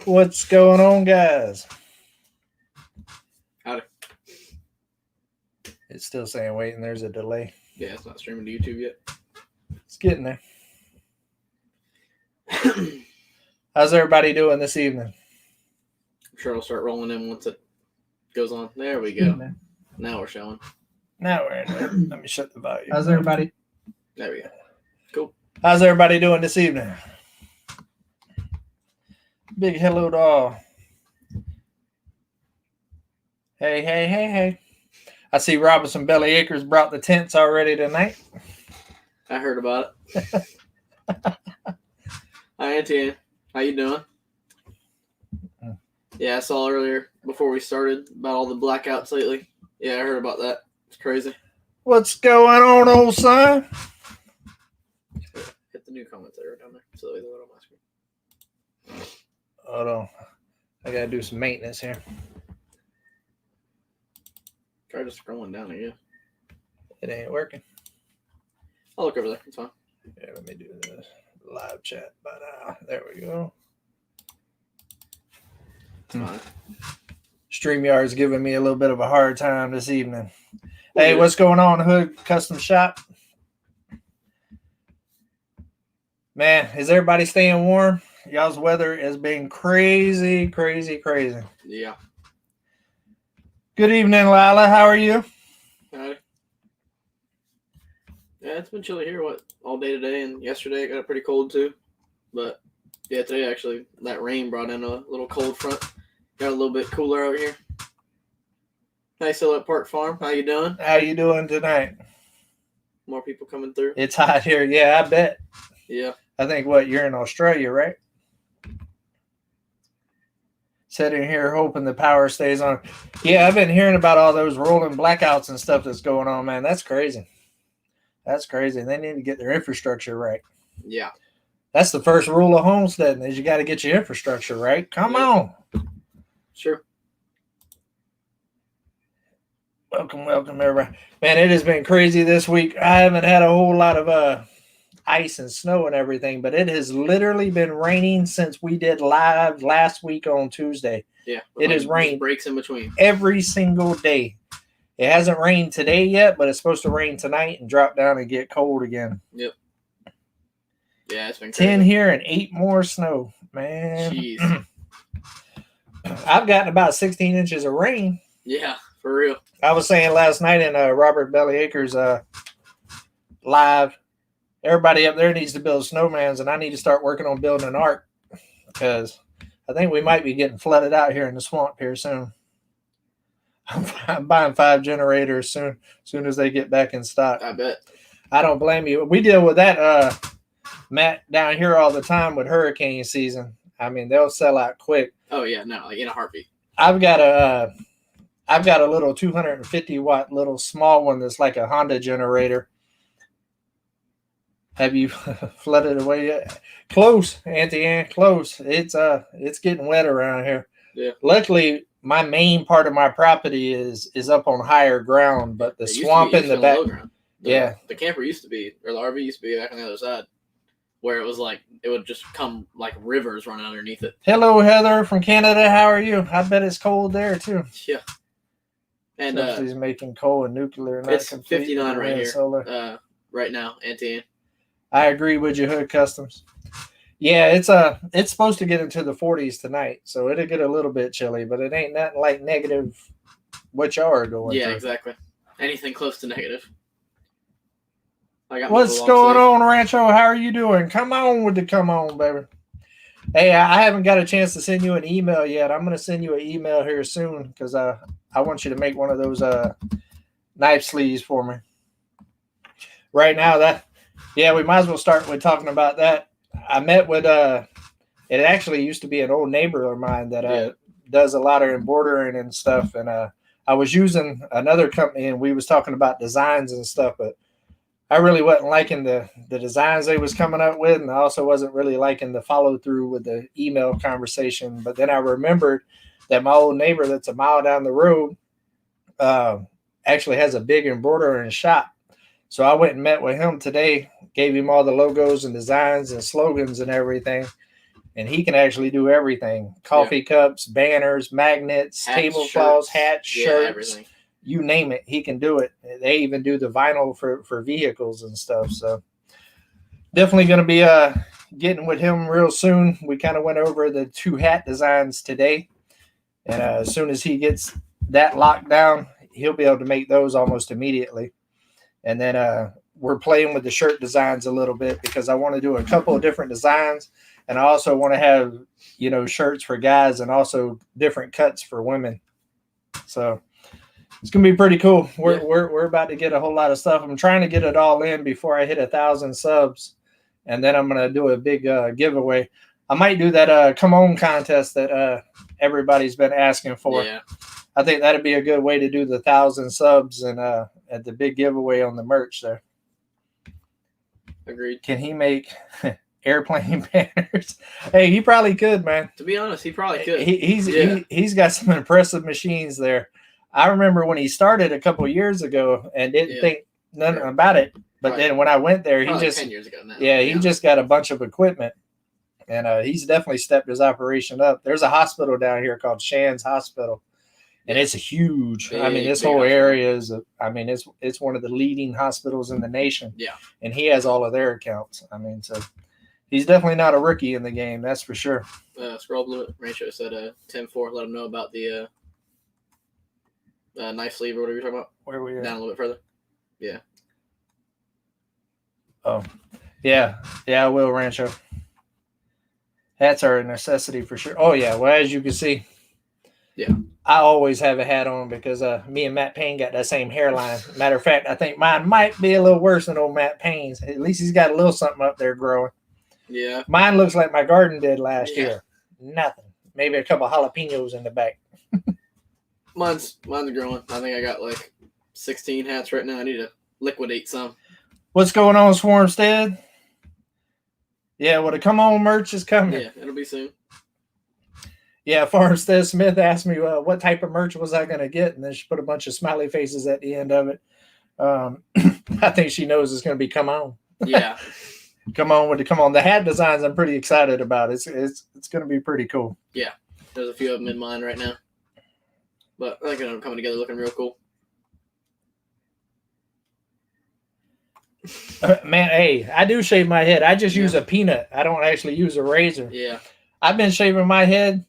What's going on, guys? Howdy. It's still saying wait, and there's a delay. Yeah, it's not streaming to YouTube yet. It's getting there. How's everybody doing this evening? I'm sure it'll start rolling in once it goes on. There we go. Now we're showing. Now we're in there. Let me shut the volume. How's everybody? There we go. Cool. How's everybody doing this evening? Big hello to all. Hey. I see Robinson Belly Acres brought the tents already tonight. I heard about it. Hi, Auntie Ann. How you doing? Yeah, I saw earlier before we started about all the blackouts lately. Yeah, I heard about that. It's crazy. What's going on, old son? Hit the new comments that are down there so they load on my screen. Hold on. I gotta do some maintenance here. Try just scrolling down again. It ain't working. I'll look over there. It's fine. Yeah, let me do this live chat by now. There we go. It's fine. StreamYard's giving me a little bit of a hard time this evening. Hey, what's going on, Hood Custom Shop? Man, is everybody staying warm? Y'all's weather has been crazy. Yeah. Good evening, Lila. How are you? Howdy. Yeah, it's been chilly here, all day today, and yesterday it got pretty cold too. But yeah, today actually that rain brought in a little cold front. Got a little bit cooler out here. Hi, still at Park Farm. How you doing? How you doing tonight? More people coming through. It's hot here. Yeah, I bet. Yeah. I think you're in Australia, right? Sitting here hoping the power stays on. Yeah, I've been hearing about all those rolling blackouts and stuff that's going on, man. That's crazy. They need to get their infrastructure right. Yeah. That's the first rule of homesteading is you got to get your infrastructure right. Come on. Sure. Welcome, everybody. Man, it has been crazy this week. I haven't had a whole lot of ice and snow and everything, but it has literally been raining since we did live last week on Tuesday. Yeah. It has rained breaks in between every single day. It hasn't rained today yet, but it's supposed to rain tonight and drop down and get cold again. Yep. Yeah, it's been crazy. 10 here and 8 more snow, man. Jeez. I've gotten about 16 inches of rain. Yeah, for real. I was saying last night in Robert Belly Acres live, everybody up there needs to build snowmans, and I need to start working on building an ark because I think we might be getting flooded out here in the swamp here soon. I'm buying 5 generators soon as they get back in stock. I bet. I don't blame you. We deal with that, Matt, down here all the time with hurricane season. I mean, they'll sell out quick. Oh yeah, no, like in a heartbeat. I've got a little 250 watt little small one that's like a Honda generator. Have you flooded away yet? Close, Auntie Ann, close. It's getting wet around here. Yeah. Luckily, my main part of my property is up on higher ground, but the swamp in the back. The camper used to be, or the RV used to be back on the other side, where it was like it would just come like rivers running underneath it. Hello, Heather from Canada. How are you? I bet it's cold there too. Yeah. And he's making coal and nuclear. It's 59 right here. Solar. Right now, Auntie Ann. I agree with you, Hood Customs. Yeah, it's supposed to get into the 40s tonight, so it'll get a little bit chilly, but it ain't nothing like negative what y'all are going through. Yeah, exactly. Anything close to negative. What's going on, Rancho? How are you doing? Come on, baby. Hey, I haven't got a chance to send you an email yet. I'm going to send you an email here soon because I want you to make one of those knife sleeves for me. Right now, we might as well start with talking about that. I met with it actually used to be an old neighbor of mine that does a lot of embroidering and stuff, and I was using another company and we was talking about designs and stuff, but I really wasn't liking the designs they was coming up with, and I also wasn't really liking the follow through with the email conversation. But then I remembered that my old neighbor that's a mile down the road actually has a big embroidering shop. So I went and met with him today, gave him all the logos and designs and slogans and everything. and he can actually do everything: coffee cups, banners, magnets, Hats, tablecloths, shirts. hats, Yeah, shirts, everything. you name it, he can do it. They even do the vinyl for vehicles and stuff. So definitely going to be getting with him real soon. We kind of went over the 2 hat designs today, and as soon as he gets that locked down, he'll be able to make those almost immediately. And then we're playing with the shirt designs a little bit because I want to do a couple of different designs, and I also want to have, you know, shirts for guys and also different cuts for women. So it's gonna be pretty cool. We're about to get a whole lot of stuff. I'm trying to get it all in before I hit 1,000 subs, and then I'm gonna do a big giveaway. I might do that come on contest that everybody's been asking for. Yeah. I think that'd be a good way to do the 1,000 subs and at the big giveaway on the merch there. Agreed. Can he make airplane banners? Hey, he probably could, man. To be honest, he probably could. He's got some impressive machines there. I remember when he started a couple years ago and didn't think nothing about it. But then when I went there, he just 10 years ago now. he just got a bunch of equipment, and he's definitely stepped his operation up. There's a hospital down here called Shands Hospital, and it's huge. I mean, this whole area is. It's one of the leading hospitals in the nation. Yeah, and he has all of their accounts. I mean, so he's definitely not a rookie in the game. That's for sure. Scroll blue. Rancho said 10-4. Let him know about the knife sleeve or whatever you're talking about. Where we are down a little bit further. Yeah. Oh, yeah, I will, Rancho. Hats are a necessity for sure. Oh yeah, well, as you can see, I always have a hat on because me and Matt Payne got that same hairline. Matter of fact, I think mine might be a little worse than old Matt Payne's. At least he's got a little something up there growing. Yeah. Mine looks like my garden did last year. Nothing. Maybe a couple of jalapenos in the back. Mine's growing. I think I got like 16 hats right now. I need to liquidate some. What's going on, Homestead? Yeah, well, the Come On merch is coming. Yeah, it'll be soon. Yeah, Farmstead Smith asked me what type of merch was I going to get, and then she put a bunch of smiley faces at the end of it. I think she knows it's going to be Come On. Yeah. Come on with the Come On. The hat designs I'm pretty excited about. It's going to be pretty cool. Yeah, there's a few of them in mind right now. But I think they're coming together looking real cool. Man, hey, I do shave my head. I just use a peanut. I don't actually use a razor. Yeah. I've been shaving my head.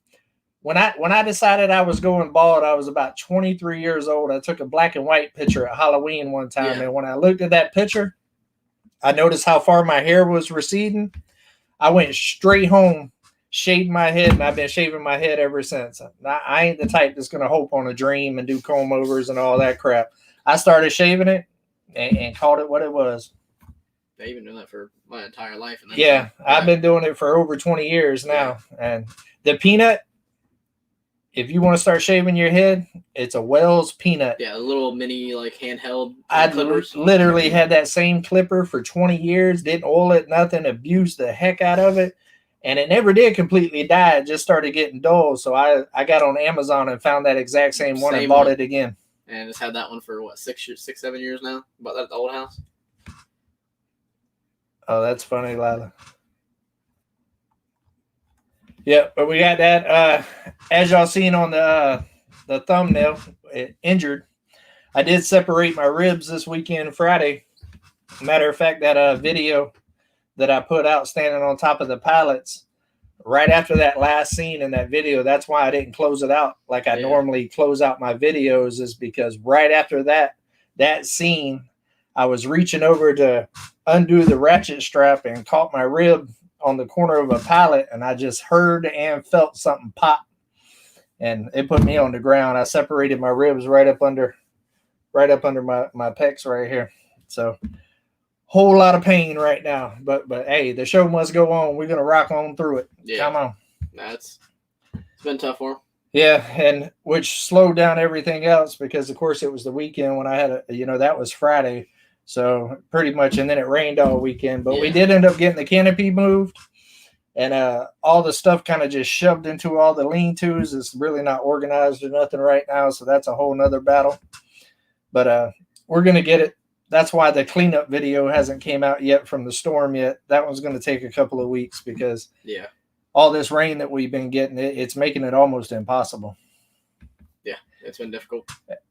When I decided I was going bald, I was about 23 years old. I took a black and white picture at Halloween one time. And when I looked at that picture, I noticed how far my hair was receding. I went straight home, shaved my head, and I've been shaving my head ever since. I ain't the type that's going to hope on a dream and do comb overs and all that crap. I started shaving it and called it what it was. I've been doing that for my entire life. And I've been doing it for over 20 years now. And the peanut, if you want to start shaving your head, it's a Wells peanut. Yeah, a little mini like handheld clippers. Literally had that same clipper for 20 years, didn't oil it, nothing, abused the heck out of it. And it never did completely die. It just started getting dull. So I got on Amazon and found that exact same one and bought it again. And just had that one for 7 years now. Bought that at the old house. Oh, that's funny, Lila. Yeah, but we got that. As y'all seen on the thumbnail, injured. I did separate my ribs this weekend, Friday. Matter of fact, that video that I put out standing on top of the pallets, right after that last scene in that video, that's why I didn't close it out like I normally close out my videos, is because right after that scene, I was reaching over to undo the ratchet strap and caught my rib on the corner of a pallet, and I just heard and felt something pop, and it put me on the ground. I separated my ribs right up under my pecs right here. So whole lot of pain right now, but hey, the show must go on. We're gonna rock on through it. Come on. It's been tough for him. Yeah, and which slowed down everything else because of course it was the weekend when I had that was Friday. So pretty much, and then it rained all weekend, but we did end up getting the canopy moved, and all the stuff kind of just shoved into all the lean-tos. It's really not organized or nothing right now, so that's a whole nother battle. But we're gonna get it. That's why the cleanup video hasn't came out yet from the storm yet. That one's gonna take a couple of weeks because all this rain that we've been getting, it's making it almost impossible. Yeah, it's been difficult.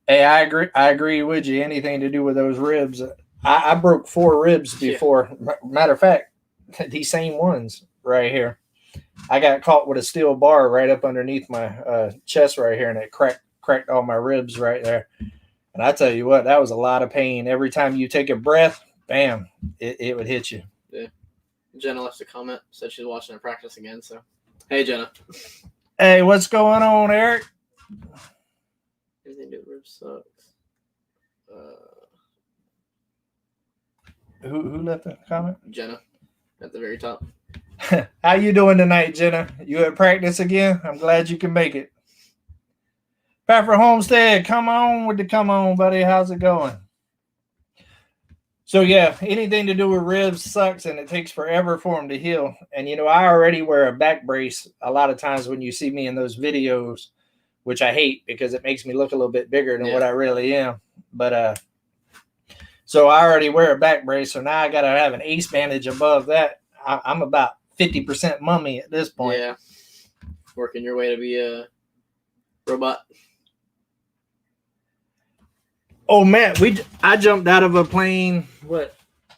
Hey, I agree with you. Anything to do with those ribs. I broke 4 ribs before. Yeah. Matter of fact, these same ones right here. I got caught with a steel bar right up underneath my chest right here, and it cracked all my ribs right there. And I tell you what, that was a lot of pain. Every time you take a breath, bam, it would hit you. Yeah. Jenna left a comment, said she's watching her practice again. So, hey, Jenna. Hey, what's going on, Eric? Anything to do with ribs sucks. Who left a comment? Jenna, at the very top. How you doing tonight, Jenna? You at practice again? I'm glad you can make it. Pepper Homestead, come on, buddy. How's it going? So yeah, anything to do with ribs sucks, and it takes forever for them to heal. And I already wear a back brace a lot of times when you see me in those videos, which I hate because it makes me look a little bit bigger than what I really am. But so I already wear a back brace, so now I got to have an ace bandage above that. I'm about 50% mummy at this point. Yeah, working your way to be a robot. Oh man, I jumped out of a plane a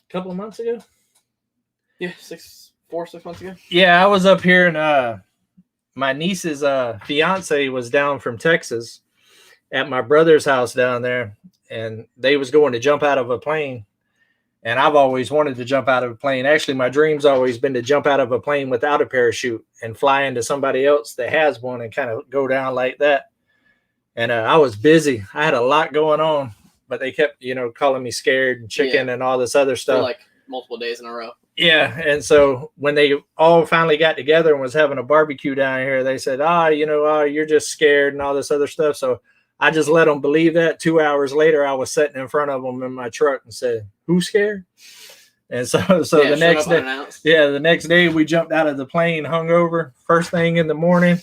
couple of months ago? Yeah, 6 months ago. Yeah, I was up here, and my niece's fiance was down from Texas at my brother's house down there, and they was going to jump out of a plane. And I've always wanted to jump out of a plane. Actually, my dream's always been to jump out of a plane without a parachute and fly into somebody else that has one and kind of go down like that. And I was busy. I had a lot going on, but they kept, calling me scared and chicken and all this other stuff. For like multiple days in a row. Yeah. And so when they all finally got together and was having a barbecue down here, they said, you're just scared and all this other stuff. So I just let them believe that. 2 hours later, I was sitting in front of them in my truck and said, "Who's scared?" And so the next day we jumped out of the plane, hungover, first thing in the morning,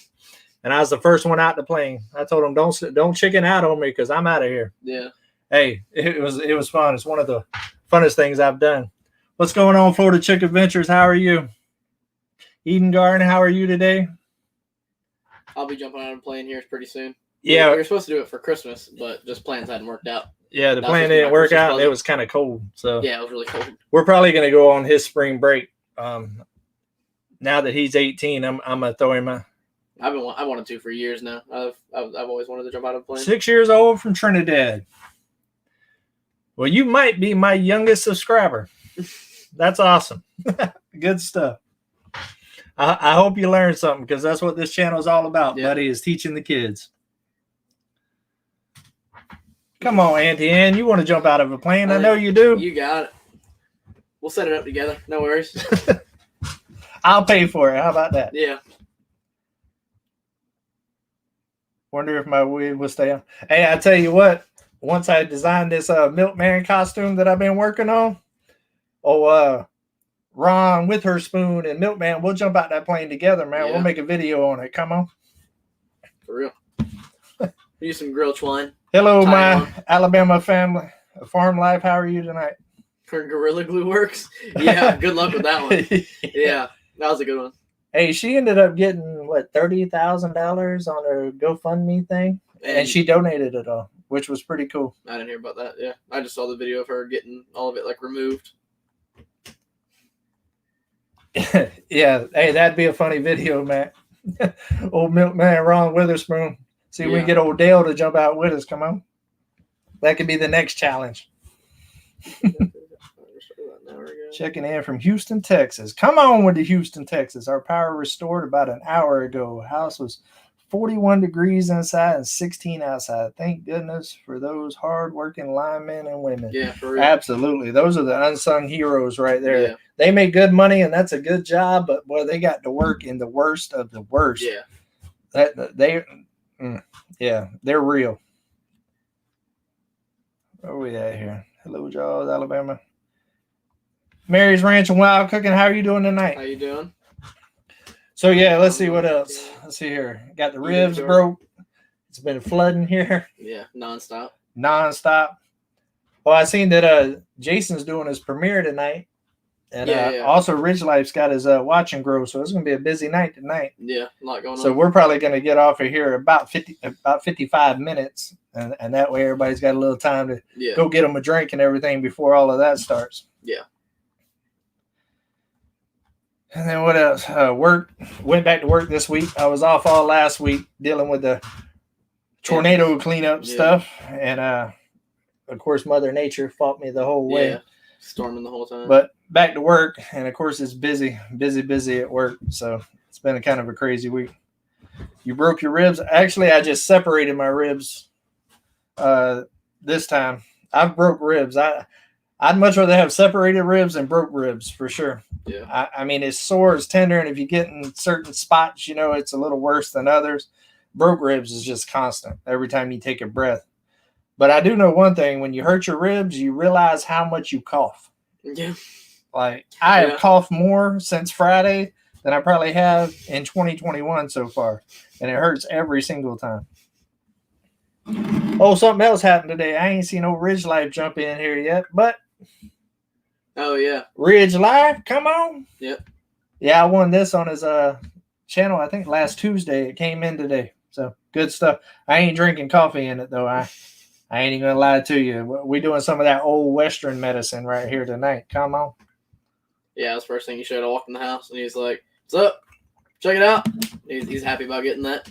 and I was the first one out the plane. I told them, "Don't chicken out on me because I'm out of here." Yeah. Hey, it was fun. It's one of the funnest things I've done. What's going on, Florida Chick Adventures? How are you? Eden Garden, how are you today? I'll be jumping out of a plane here pretty soon. Yeah, we were supposed to do it for Christmas, but just plans hadn't worked out. Yeah, the plan didn't work out. It was kind of cold, so yeah, it was really cold. We're probably going to go on his spring break. Now that he's 18, I'm gonna throw him a. I wanted to for years now. I've always wanted to jump out of a plane. 6 years old from Trinidad. Well, you might be my youngest subscriber. That's awesome. Good stuff. I hope you learned something because that's what this channel is all about, buddy, is teaching the kids. Come on, Auntie Ann. You want to jump out of a plane? I know you do. You got it. We'll set it up together. No worries. I'll pay for it. How about that? Yeah. Wonder if my wig will stay on. Hey, I tell you what. Once I designed this milkman costume that I've been working on, Ron with her spoon and Milkman, we'll jump out that plane together, man. Yeah. We'll make a video on it. Come on. For real. Use some grilled twine. Hello, my Alabama family. Farm life, how are you tonight? For Gorilla Glue works? Yeah, good luck with that one. Yeah, that was a good one. Hey, she ended up getting, $30,000 on her GoFundMe thing? And she donated it all, which was pretty cool. I didn't hear about that, yeah. I just saw the video of her getting all of it, removed. Yeah, hey, that'd be a funny video, Matt. Old Milkman Ron Witherspoon. See if we can get old Dale to jump out with us. Come on. That could be the next challenge. Checking in from Houston, Texas. Come on with the Houston, Texas. Our power restored about an hour ago. House was 41 degrees inside and 16 outside. Thank goodness for those hard-working linemen and women. Yeah, for real. Absolutely. Those are the unsung heroes right there. Yeah. They make good money, and that's a good job, but, boy, they got to work in the worst of the worst. Yeah. They're real. Where are we at here? Hello, Jaws, Alabama. Mary's Ranch and Wild Cooking. How are you doing tonight? How you doing? So, let's see what else. Let's see here. Got the ribs broke. It's been flooding here. Yeah, nonstop. Well, I seen that Jason's doing his premiere tonight. And also Ridge Life's got his watch and grow, so it's gonna be a busy night tonight. Yeah, a lot going on. So we're probably gonna get off of here about 55 minutes, and that way everybody's got a little time to go get them a drink and everything before all of that starts. Yeah. And then what else? Work. Went back to work this week. I was off all last week dealing with the tornado cleanup stuff, and of course Mother Nature fought me the whole way. Yeah, storming the whole time. But back to work, and of course it's busy at work. So it's been a kind of a crazy week. You broke your ribs. Actually, I just separated my ribs this time. I've broke ribs. I'd much rather have separated ribs than broke ribs for sure. Yeah. I mean, it's sore, it's tender, and if you get in certain spots, it's a little worse than others. Broke ribs is just constant every time you take a breath. But I do know one thing: when you hurt your ribs, you realize how much you cough. Yeah. Like I have coughed more since Friday than I probably have in 2021 so far, and it hurts every single time. Oh, something else happened today. I ain't seen no Ridge Life jump in here yet, but. Oh yeah, Ridge Life, come on. Yep. Yeah, I won this on his channel. I think last Tuesday. It came in today, so good stuff. I ain't drinking coffee in it though. I ain't even gonna lie to you. We doing some of that old Western medicine right here tonight. Come on. Yeah, that's the first thing he showed. I walked in the house and he's like, "What's up? Check it out." He's happy about getting that.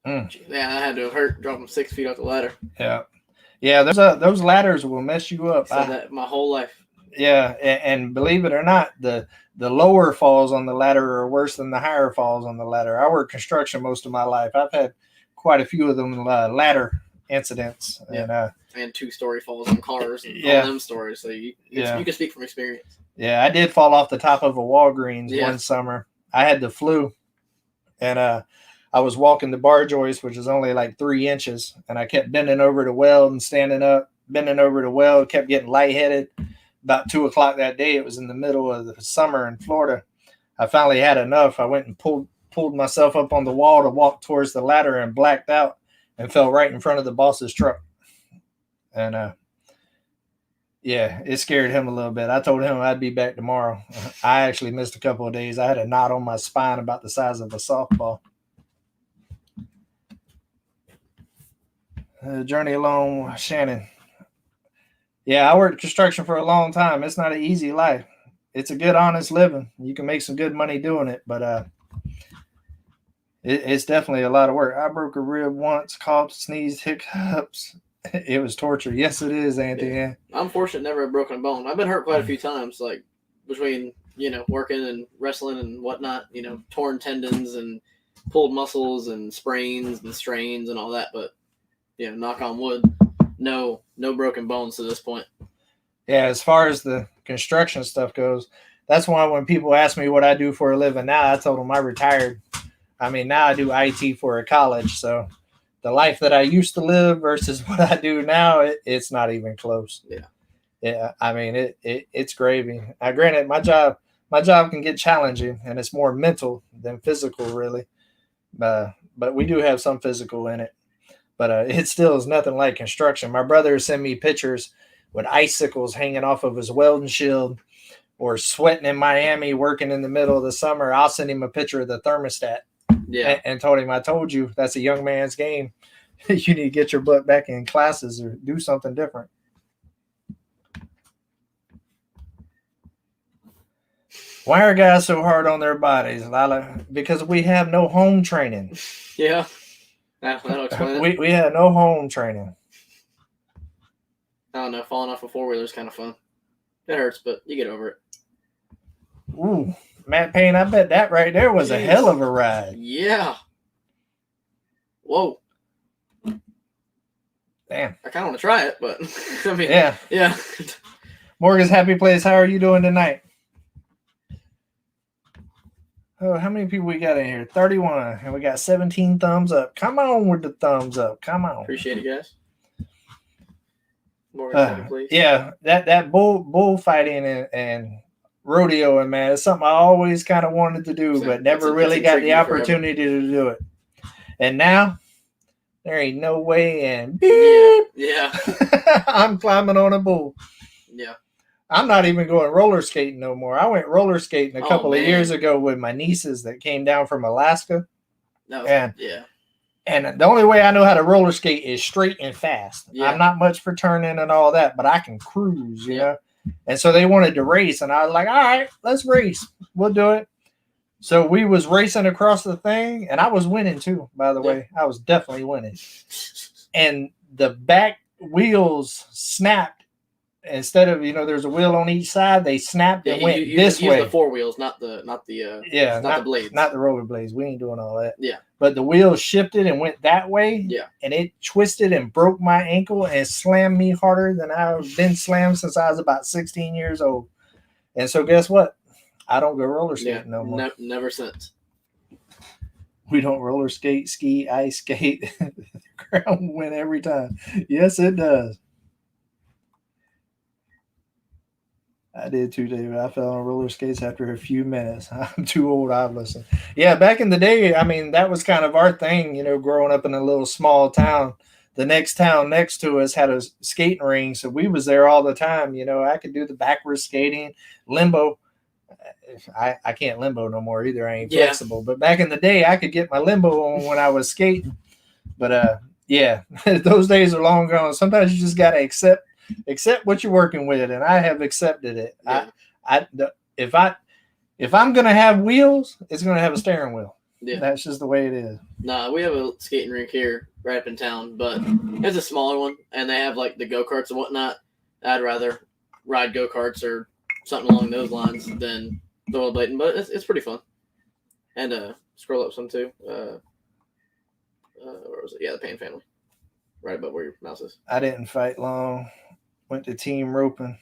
Yeah, I had to have hurt dropping 6 feet off the ladder. Yeah. Those ladders will mess you up. I said that my whole life. Yeah, and believe it or not, the lower falls on the ladder are worse than the higher falls on the ladder. I worked construction most of my life. I've had quite a few of them ladder incidents. Yeah. And 2-story falls on cars and all them stories. So you can speak from experience. Yeah, I did fall off the top of a Walgreens one summer. I had the flu, and I was walking the bar joist, which is only like 3 inches, and I kept bending over to weld and standing up, bending over to weld, kept getting lightheaded. About 2:00 that day, it was in the middle of the summer in Florida. I finally had enough. I went and pulled myself up on the wall to walk towards the ladder and blacked out and fell right in front of the boss's truck. And it scared him a little bit. I told him I'd be back tomorrow. I actually missed a couple of days. I had a knot on my spine about the size of a softball. Journey along, Shannon. Yeah, I worked construction for a long time. It's not an easy life. It's a good, honest living. You can make some good money doing it, but it's definitely a lot of work. I broke a rib once, coughed, sneezed, hiccups. It was torture. Yes, it is, Auntie. Yeah. I'm fortunate never have broken a bone. I've been hurt quite a few times, like between working and wrestling and whatnot. Torn tendons and pulled muscles and sprains and strains and all that, but. Knock on wood, no broken bones to this point. Yeah, as far as the construction stuff goes, that's why when people ask me what I do for a living now, I told them I retired. I mean, now I do IT for a college, so the life that I used to live versus what I do now, it's not even close. Yeah. I mean, it's gravy. Now, granted, my job can get challenging, and it's more mental than physical, really. But we do have some physical in it. But it still is nothing like construction. My brother sent me pictures with icicles hanging off of his welding shield or sweating in Miami working in the middle of the summer. I'll send him a picture of the thermostat and told him, I told you, that's a young man's game. You need to get your butt back in classes or do something different. Why are guys so hard on their bodies, Lila? Because we have no home training. Yeah. That'll explain it. We had no home training. I don't know. Falling off a 4-wheeler is kind of fun. It hurts, but you get over it. Ooh, Matt Payne, I bet that right there was a hell of a ride. Yeah. Whoa. Damn. I kind of want to try it, but I mean, yeah. Morgan's Happy Place, how are you doing tonight? Oh, how many people we got in here? 31. And we got 17 thumbs up. Come on with the thumbs up. Come on. Appreciate it, guys. Morgan's Happy Place. Yeah, that bullfighting and rodeoing, man, it's something I always kind of wanted to do, but never really got the opportunity to do it. And now There ain't no way. And beep, Yeah. I'm climbing on a bull. Yeah. I'm not even going roller skating no more. I went roller skating a couple of man. years ago with my nieces that came down from Alaska. That was, And and the only way I know how to roller skate is straight and fast. Yeah. I'm not much for turning and all that, but I can cruise, you Yeah. know. And so they wanted to race, and I was like, all right, let's race. We'll do it. So we was racing across the thing, and I was winning too, by the way. I was definitely winning. And the back wheels snapped. Instead of, you know, there's a wheel on each side, they snapped and went this way. Use the 4 wheels, not the the blades. Not the roller blades. We ain't doing all that. Yeah. But the wheels shifted and went that way. Yeah. And it twisted and broke my ankle and slammed me harder than I've been slammed since I was about 16 years old. And so guess what? I don't go roller skating no more. Never since. We don't roller skate, ski, ice skate. The ground will win every time. Yes, it does. I did too, David. I fell on roller skates after a few minutes. I'm too old. I've listened. Yeah, back in the day, I mean, that was kind of our thing, you know, growing up in a little small town. The next town next to us had a skating ring, so we was there all the time. You know, I could do the backwards skating, limbo. I can't limbo no more either. I ain't flexible. But back in the day, I could get my limbo on when I was skating. But yeah, those days are long gone. Sometimes you just gotta accept what you're working with, and I have accepted it. Yeah. If I'm gonna have wheels, it's gonna have a steering wheel. Yeah, that's just the way it is. Nah, we have a skating rink here right up in town, but it's a smaller one, and they have like the go-karts and whatnot. I'd rather ride go-karts or something along those lines than rollerblading, but it's pretty fun. And scroll up some too. Where was it? Yeah, the Payne family, right above where your mouse is. I didn't fight long. Went to team roping.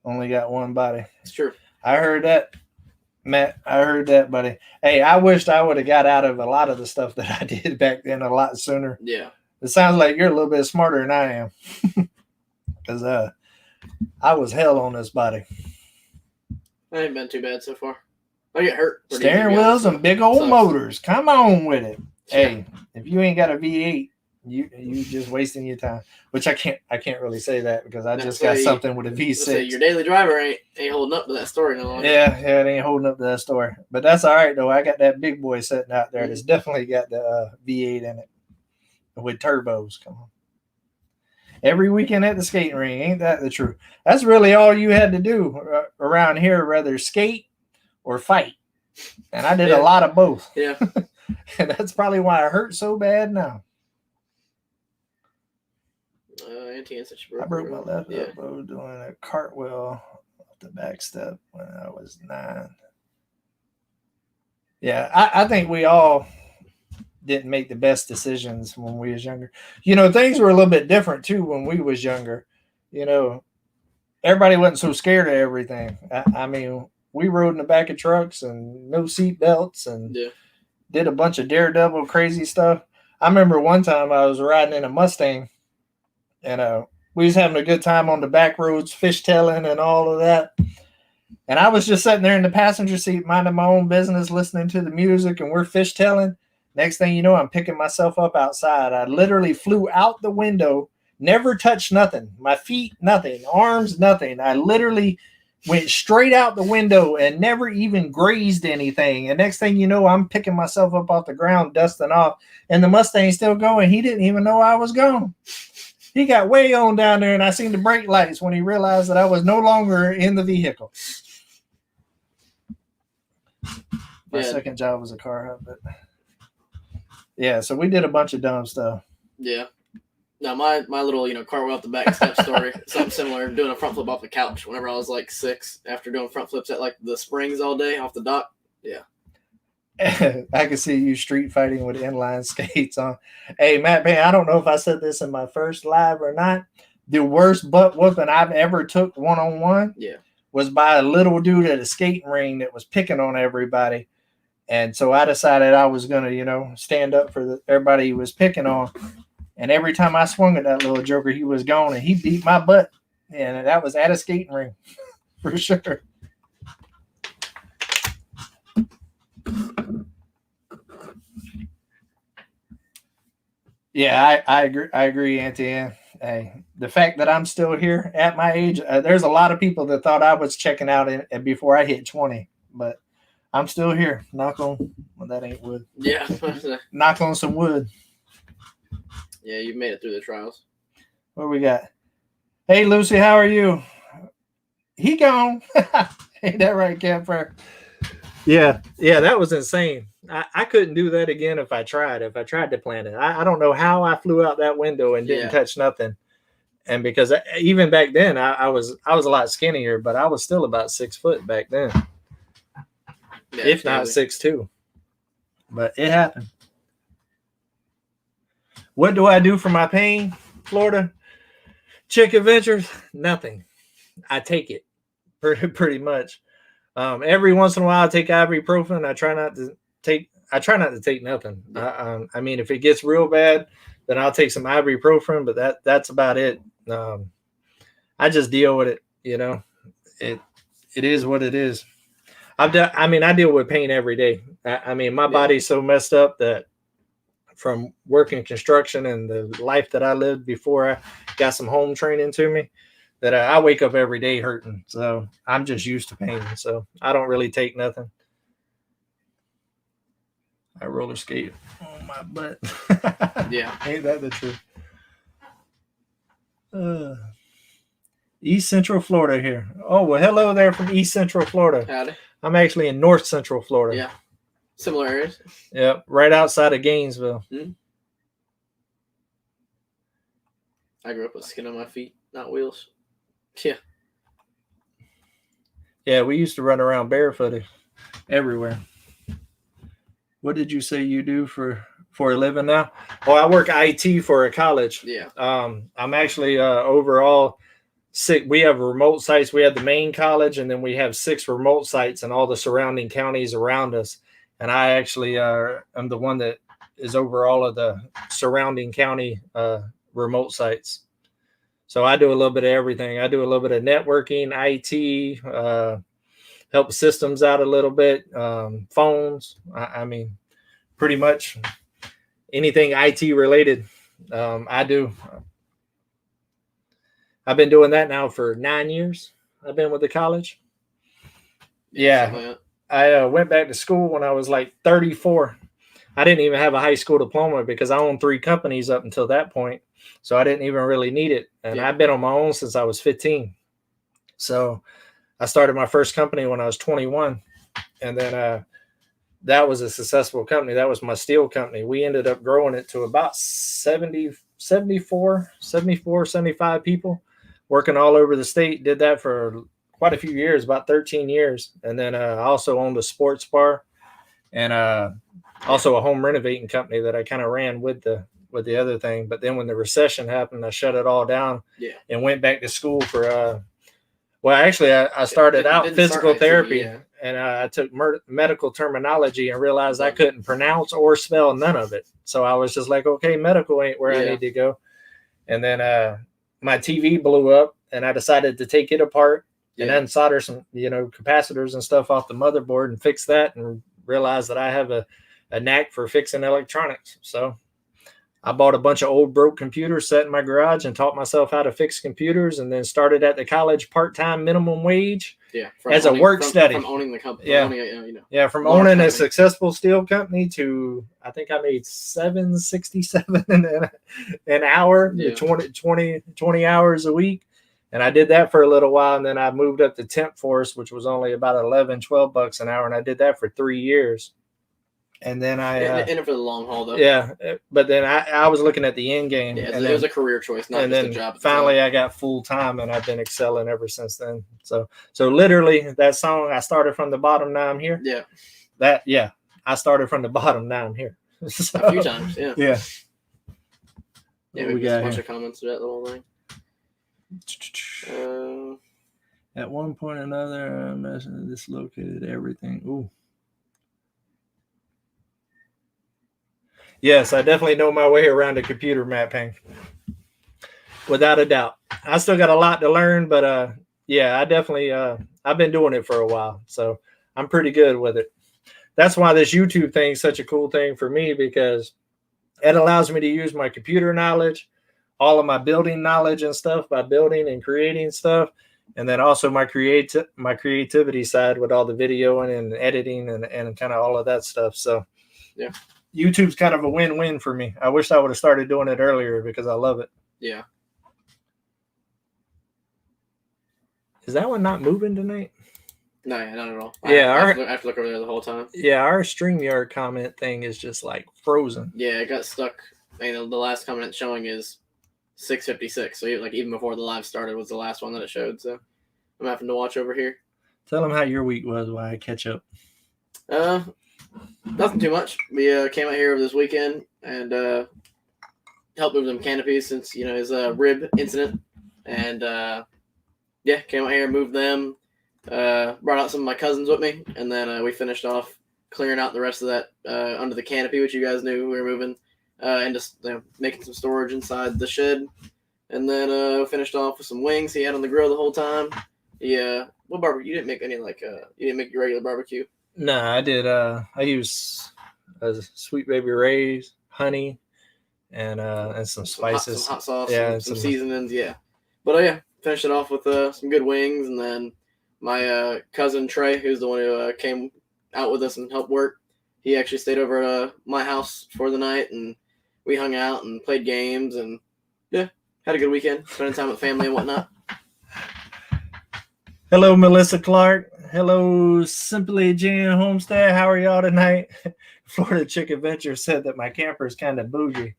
Only got one body. It's true. I heard that, Matt. I heard that, buddy. Hey, I wished I would have got out of a lot of the stuff that I did back then a lot sooner. Yeah. It sounds like you're a little bit smarter than I am. Because I was hell on this body. I ain't been too bad so far. I get hurt. Steering wheels and big old motors. Come on with it. Hey, if you ain't got a V8, you just wasting your time. Which I can't really say that because I just got something with a V6. Your daily driver ain't holding up to that story no longer. Yeah, it ain't holding up to that story. But that's all right though. I got that big boy sitting out there that's definitely got the V8 in it with turbos. Come on. Every weekend at the skating ring, ain't that the truth? That's really all you had to do around here, whether skate or fight. And I did a lot of both. Yeah. And that's probably why I hurt so bad now. I broke my left elbow doing a cartwheel off the back step when I was 9. Yeah, I think we all didn't make the best decisions when we was younger. You know, things were a little bit different too when we was younger. You know, everybody wasn't so scared of everything. I mean, we rode in the back of trucks and no seat belts and did a bunch of daredevil crazy stuff. I remember one time I was riding in a Mustang and we was having a good time on the back roads, fishtailing and all of that. And I was just sitting there in the passenger seat, minding my own business, listening to the music, and we're fishtailing. Next thing you know, I'm picking myself up outside. I literally flew out the window, never touched nothing. My feet, nothing. Arms, nothing. I literally went straight out the window and never even grazed anything. And next thing you know, I'm picking myself up off the ground, dusting off, and the Mustang's still going. He didn't even know I was gone. He got way on down there, and I seen the brake lights when he realized that I was no longer in the vehicle. My second job was a car hub, but yeah, so we did a bunch of dumb stuff. Yeah. Now my little, cartwheel up the back step story, something similar, doing a front flip off the couch whenever I was like 6, after doing front flips at like the springs all day off the dock. Yeah. I can see you street fighting with inline skates on. Hey, Matt, man, I don't know if I said this in my first live or not. The worst butt whooping I've ever took one-on-one was by a little dude at a skating ring that was picking on everybody. And so I decided I was going to, stand up for everybody he was picking on. And every time I swung at that little joker, he was gone, and he beat my butt. And that was at a skating ring for sure. Yeah, I agree. I agree, Auntie Ann. Hey, the fact that I'm still here at my age, there's a lot of people that thought I was checking out before I hit 20, but I'm still here. Knock on, well, that ain't wood. Yeah. Knock on some wood. Yeah, you made it through the trials. What we got? Hey, Lucy, how are you? He gone. Ain't that right, Campfire? Yeah, that was insane. I couldn't do that again if I tried. If I tried to plant it, I don't know how I flew out that window and didn't touch nothing. And because even back then, I was a lot skinnier, but I was still about 6 foot back then, if not 6'2". But it happened. What do I do for my pain, Florida? Chick Adventures? Nothing. I take it pretty much. Every once in a while, I take ibuprofen. I try not to take nothing. I mean, if it gets real bad, then I'll take some ibuprofen. But that's about it. I just deal with it. You know, it is what it is. I deal with pain every day. I mean, my body's so messed up that from working construction and the life that I lived before I got some home training to me, that I wake up every day hurting. So I'm just used to pain. So I don't really take nothing. I roller skate on my butt. Yeah. Ain't that the truth? East Central Florida here. Oh, well, hello there from East Central Florida. Howdy. I'm actually in North Central Florida. Yeah. Similar areas. Yep. Right outside of Gainesville. Mm-hmm. I grew up with skin on my feet, not wheels. Yeah. Yeah, we used to run around barefooted everywhere. What did you say you do for a living now? Oh, I work IT for a college. Yeah. I'm actually overall sick. We have remote sites. We have the main college, and then we have 6 remote sites in all the surrounding counties around us. And I actually am the one that is over all of the surrounding county remote sites. So I do a little bit of everything. I do a little bit of networking, IT, help systems out a little bit, phones. I mean, pretty much anything IT related, I do. I've been doing that now for 9 years. I've been with the college. Yeah. I went back to school when I was like 34. I didn't even have a high school diploma because I owned 3 companies up until that point. So I didn't even really need it. And I've been on my own since I was 15. So I started my first company when I was 21. And then that was a successful company. That was my steel company. We ended up growing it to about 74, 75 people working all over the state. Did that for quite a few years, about 13 years. And then I also owned a sports bar and also a home renovating company that I kind of ran with the other thing. But then when the recession happened, I shut it all down and went back to school for I started out physical therapy and I took medical terminology and realized I couldn't pronounce or spell none of it. So I was just like, okay, medical ain't where I need to go. And then my TV blew up and I decided to take it apart and then solder some, capacitors and stuff off the motherboard and fix that and realized that I have a knack for fixing electronics. So I bought a bunch of old broke computers, set in my garage, and taught myself how to fix computers, and then started at the college part-time minimum wage as a work study. From owning the company. From owning a successful steel company to, I think I made $7.67 an hour, 20 hours a week. And I did that for a little while, and then I moved up to temp force, which was only about $11-12 an hour, and I did that for 3 years. And then in it for the long haul, though. Yeah, but then I was looking at the end game. Yeah, and it was a career choice, not just a job. Finally, I got full time, and I've been excelling ever since then. So literally, that song, I started from the bottom, now I'm here. Yeah. I started from the bottom, now I'm here. So, a few times, yeah. Yeah, we got a bunch of comments to that little thing. At one point or another, I dislocated everything. Ooh. Yes, I definitely know my way around a computer, Matt Payne. Without a doubt. I still got a lot to learn, but I definitely I've been doing it for a while, so I'm pretty good with it. That's why this YouTube thing is such a cool thing for me, because It allows me to use my computer knowledge, all of my building knowledge and stuff by building and creating stuff. And then also my creativity side with all the videoing and editing and kind of all of that stuff. So yeah, YouTube's kind of a win-win for me. I wish I would have started doing it earlier because I love it. Yeah. Is that one not moving tonight? No, not at all. Yeah, I have to look over there the whole time. Yeah, our StreamYard comment thing is just like frozen. Yeah, it got stuck. I mean, the last comment it's showing is 6:56. So like even before the live started was the last one that it showed. So I'm having to watch over here. Tell them how your week was while I catch up. Nothing too much. We came out here this weekend and helped move them canopies since his rib incident, and came out here, moved them, brought out some of my cousins with me, and then we finished off clearing out the rest of that under the canopy, which you guys knew we were moving, and just making some storage inside the shed, and then finished off with some wings he had on the grill the whole time. What barbecue? You didn't make any you didn't make your regular barbecue. No, I did. I used Sweet Baby Ray's, honey, and some spices, some hot sauce, yeah, some seasonings, yeah. But finished it off with some good wings, and then my cousin Trey, who's the one who came out with us and helped work, he actually stayed over at my house for the night, and we hung out and played games, and had a good weekend, spending time with family and whatnot. Hello, Melissa Clark. Hello, Simply Jan Homestead. How are y'all tonight? Florida Chick Adventure said that my camper is kind of bougie.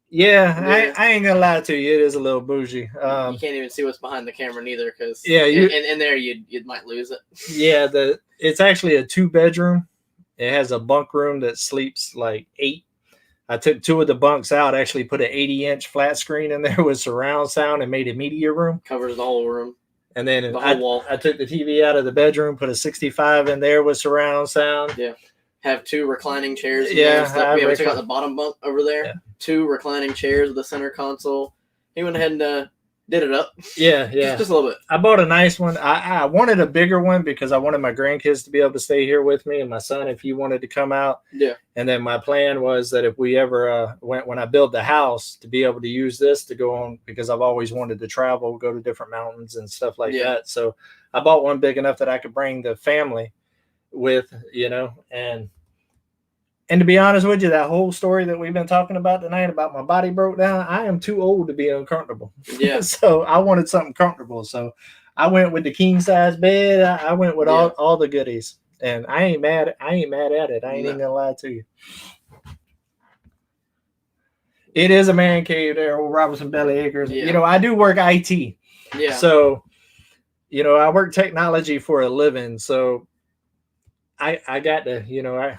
Yeah. I ain't gonna lie to you. It is a little bougie. You can't even see what's behind the camera neither, because in there you might lose it. Yeah, it's actually a 2-bedroom. It has a bunk room that sleeps like 8. I took 2 of the bunks out. Actually, put an 80-inch flat screen in there with surround sound and made a media room. Covers the whole room. And then the whole wall. I took the TV out of the bedroom, put a 65 in there with surround sound. Yeah. Have 2 reclining chairs. Yeah. We took out the bottom bunk over there. Yeah. 2 reclining chairs with a center console. He went ahead and did it up. Yeah. Just a little bit. I bought a nice one. I wanted a bigger one because I wanted my grandkids to be able to stay here with me and my son if he wanted to come out. Yeah. And then my plan was that if we ever when I build the house, to be able to use this to go on, because I've always wanted to travel, go to different mountains and stuff like that. So I bought one big enough that I could bring the family with, and to be honest with you, that whole story that we've been talking about tonight about my body broke down, I am too old to be uncomfortable. Yeah. So I wanted something comfortable. So I went with the king size bed. I went with all the goodies, and I ain't mad at it. I ain't even gonna lie to you. It is a man cave there, old Robinson Belly Acres. Yeah. I do work IT. Yeah. So, I work technology for a living. So I got to,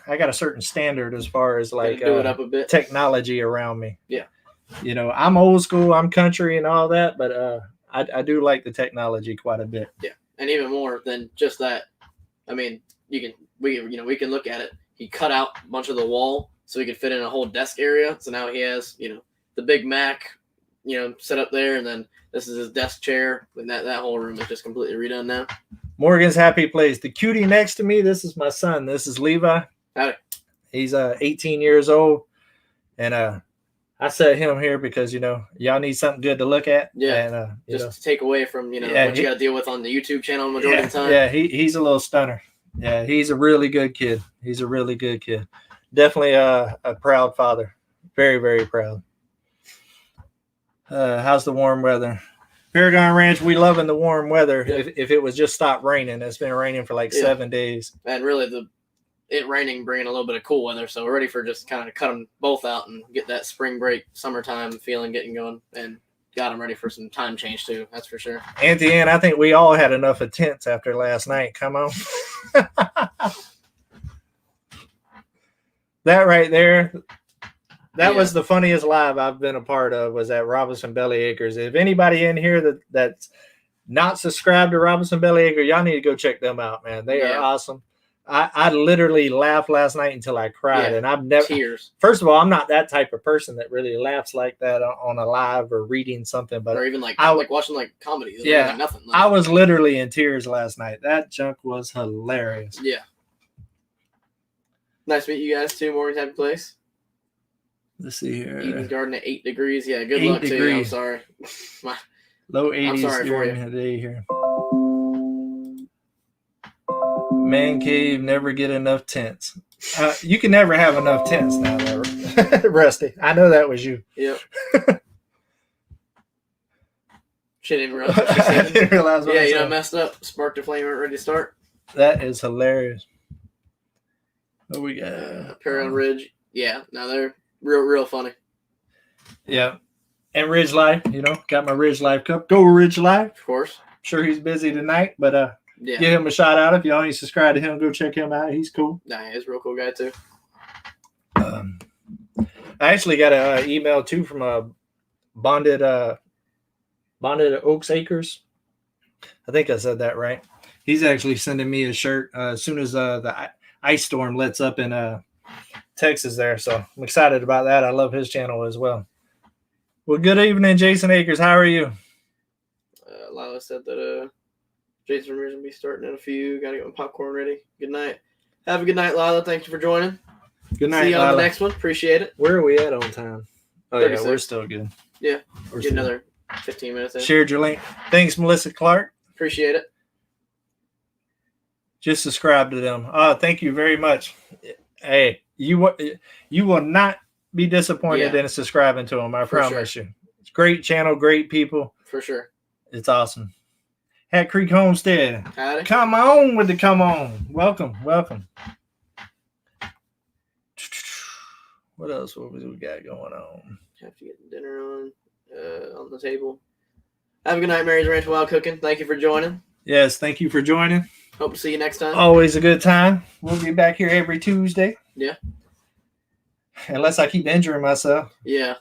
I got a certain standard as far as like do it up a bit. Technology around me. Yeah. I'm old school, I'm country and all that, but I do like the technology quite a bit. Yeah. And even more than just that, I mean, we can look at it. He cut out a bunch of the wall so he could fit in a whole desk area. So now he has, the Big Mac, set up there, and then this is his desk chair, and that whole room is just completely redone now. Morgan's happy place. The cutie next to me, this is my son. This is Levi. Howdy. He's 18 years old, and I set him here because y'all need something good to look at. Yeah, and just to take away from what you got to deal with on the YouTube channel majority of the time. Yeah, he's a little stunner. Yeah, he's a really good kid. Definitely a proud father. Very, very proud. How's the warm weather? Paragon Ranch, we loving the warm weather. Yeah. If it was just stopped raining, it's been raining for like 7 days. And really, it raining bringing a little bit of cool weather, so we're ready for just kind of cut them both out and get that spring break, summertime feeling getting going, and got them ready for some time change too. That's for sure. Auntie Ann, I think we all had enough of tents after last night. Come on. That right there. That was the funniest live I've been a part of, was at Robinson Belly Acres. If anybody in here that's not subscribed to Robinson Belly Acres, y'all need to go check them out, man. They are awesome. I literally laughed last night until I cried, and I've never. Tears. First of all, I'm not that type of person that really laughs like that on a live or reading something, but or even like watching like comedy. Like nothing. I was literally in tears last night. That junk was hilarious. Yeah. Nice to meet you guys too. Morgan's happy place. Let's see here. Eden's Garden at 8 degrees. Yeah, good luck to you. I'm sorry. Low 80s sorry during the day here. Man cave, never get enough tents. You can never have enough tents now, though. Rusty. I know that was you. Yep. She didn't realize what she said. I didn't realize what I said. Messed up. Sparked the flame, ready to start. That is hilarious. What we got? Paragon Ridge. Yeah, no, they're real funny. Yeah. And Ridge Life, got my Ridge Life cup. Go Ridge Life. Of course. I'm sure he's busy tonight, but give him a shout out. If y'all ain't subscribed to him, go check him out. He's cool. Nah, he's a real cool guy too. I actually got an email too from a Bonded Oaks Acres. I think I said that right. He's actually sending me a shirt as soon as the ice storm lets up in Texas there. So I'm excited about that. I love his channel as well. Well, good evening, Jason Akers. How are you? Lila said that Jason Ramirez will be starting in a few. Got to get my popcorn ready. Good night. Have a good night, Lila. Thank you for joining. Good night, See you Lila. on the next one. Appreciate it. Where are we at on time? Oh, 36. yeah, we're still good. Yeah. We're Get another 15 minutes in. Shared your link. Thanks, Melissa Clark. Appreciate it. Just subscribe to them. Thank you very much. Hey, you will not be disappointed in subscribing to them. I promise you. It's a great channel, great people. For sure. It's awesome. Hat Creek Homestead. Howdy. Come on with the come on. Welcome. What else? What we got going on? Have to get dinner on the table. Have a good night, Mary's Ranch Wild Cooking. Thank you for joining. Yes, thank you for joining. Hope to see you next time. Always a good time. We'll be back here every Tuesday. Yeah. Unless I keep injuring myself. Yeah.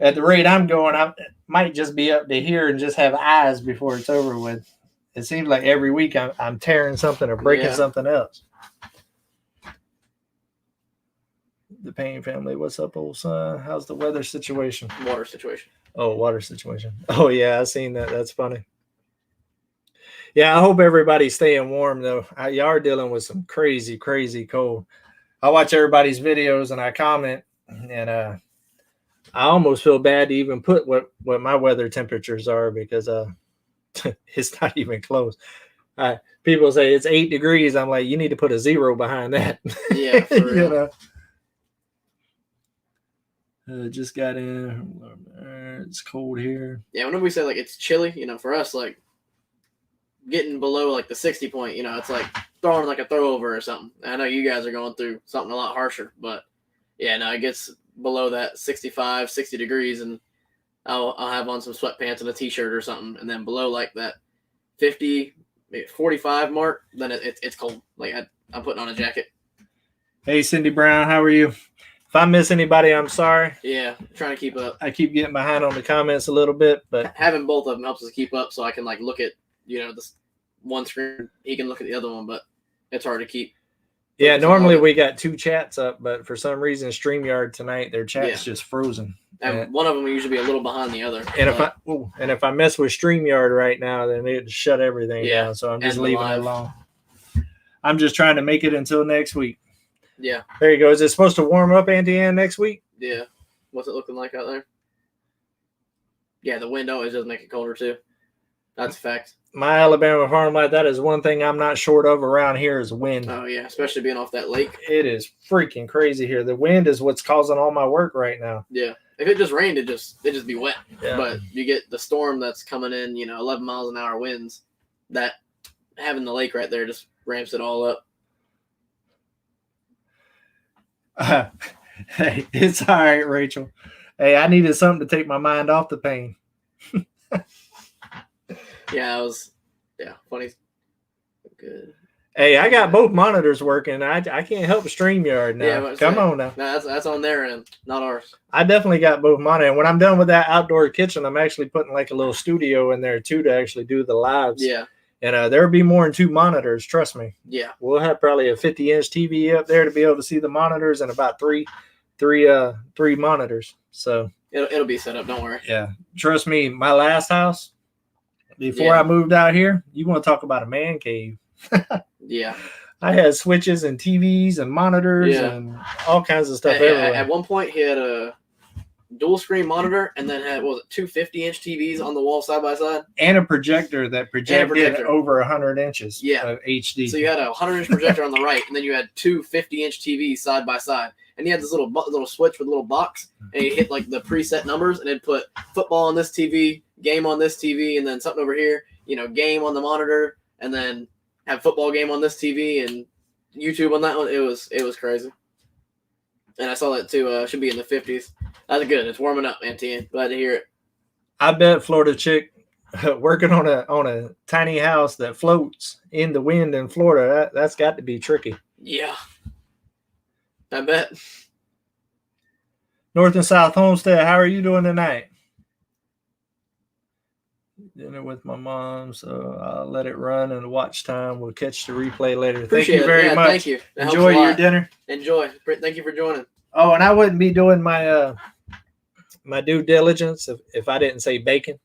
At the rate I'm going, I might just be up to here and just have eyes before it's over with. It seems like every week I'm tearing something or breaking something else. The Payne family, what's up, old son? How's the weather situation? Water situation. Oh, water situation. Oh, yeah, I seen that. That's funny. Yeah, I hope everybody's staying warm, though. Y'all are dealing with some crazy, crazy cold. I watch everybody's videos and I comment, and I almost feel bad to even put what my weather temperatures are because it's not even close. People say it's 8 degrees. I'm like, you need to put a 0 behind that. Yeah, for real. Just got in. It's cold here. Yeah, whenever we say like it's chilly, for us, like getting below like the 60 point, it's like throwing like a throwover or something. I know you guys are going through something a lot harsher, but yeah, no, it gets below that 65, 60 degrees, and I'll have on some sweatpants and a t-shirt or something, and then below like that 50, maybe 45 mark, then it's cold. Like I'm putting on a jacket. Hey, Cindy Brown, how are you? If I miss anybody, I'm sorry. Yeah, trying to keep up. I keep getting behind on the comments a little bit, but having both of them helps us keep up, so I can like look at this one screen. He can look at the other one, but it's hard to keep. Yeah, normally we got 2 chats up, but for some reason, StreamYard tonight, their chat's just frozen. And one of them will usually be a little behind the other. And if I mess with StreamYard right now, then it shut everything down. So I'm just leaving it alone. I'm just trying to make it until next week. Yeah. There you go. Is it supposed to warm up, Auntie Ann, next week? Yeah. What's it looking like out there? Yeah, the wind always does make it colder too. That's a fact. My Alabama farmland, that is one thing I'm not short of around here is wind. Oh, yeah, especially being off that lake. It is freaking crazy here. The wind is what's causing all my work right now. Yeah. If it just rained, it'd just be wet. Yeah. But you get the storm that's coming in, 11 miles an hour winds. That having the lake right there just ramps it all up. Hey, it's all right, Rachel. Hey, I needed something to take my mind off the pain. Yeah, it was funny. Good. Hey, I got both monitors working. I can't help StreamYard now. Yeah, come on now. No, that's on their end, not ours. I definitely got both monitors. And when I'm done with that outdoor kitchen, I'm actually putting like a little studio in there too to actually do the lives. Yeah. And there'll be more than 2 monitors, trust me. Yeah. We'll have probably a 50-inch TV up there to be able to see the monitors and about three monitors. So it'll be set up, don't worry. Yeah. Trust me, my last house, before I moved out here, you want to talk about a man cave. Yeah. I had switches and TVs and monitors and all kinds of stuff everywhere. At one point, he had a dual screen monitor, and then had, what was it, 250-inch TVs on the wall side by side, and a projector that projected projector. over 100 inches Yeah. of HD. So you had a 100-inch projector on the right, and then you had two 50-inch TVs side by side, and you had this little switch with a little box, and you hit like the preset numbers, and it'd put football on this TV, game on this TV, and then something over here, game on the monitor, and then have football game on this TV and YouTube on that one. It was crazy. And I saw that too. Should be in the 50s. That's good. It's warming up, man. Glad to hear it. I bet Florida chick working on a tiny house that floats in the wind in Florida. That's got to be tricky. Yeah, I bet. North and South Homestead, how are you doing tonight? Dinner with my mom, so I'll let it run and watch time. We'll catch the replay later. Appreciate thank you very much. Thank you. That Enjoy your dinner. Enjoy. Thank you for joining. Oh, and I wouldn't be doing my my due diligence if I didn't say bacon.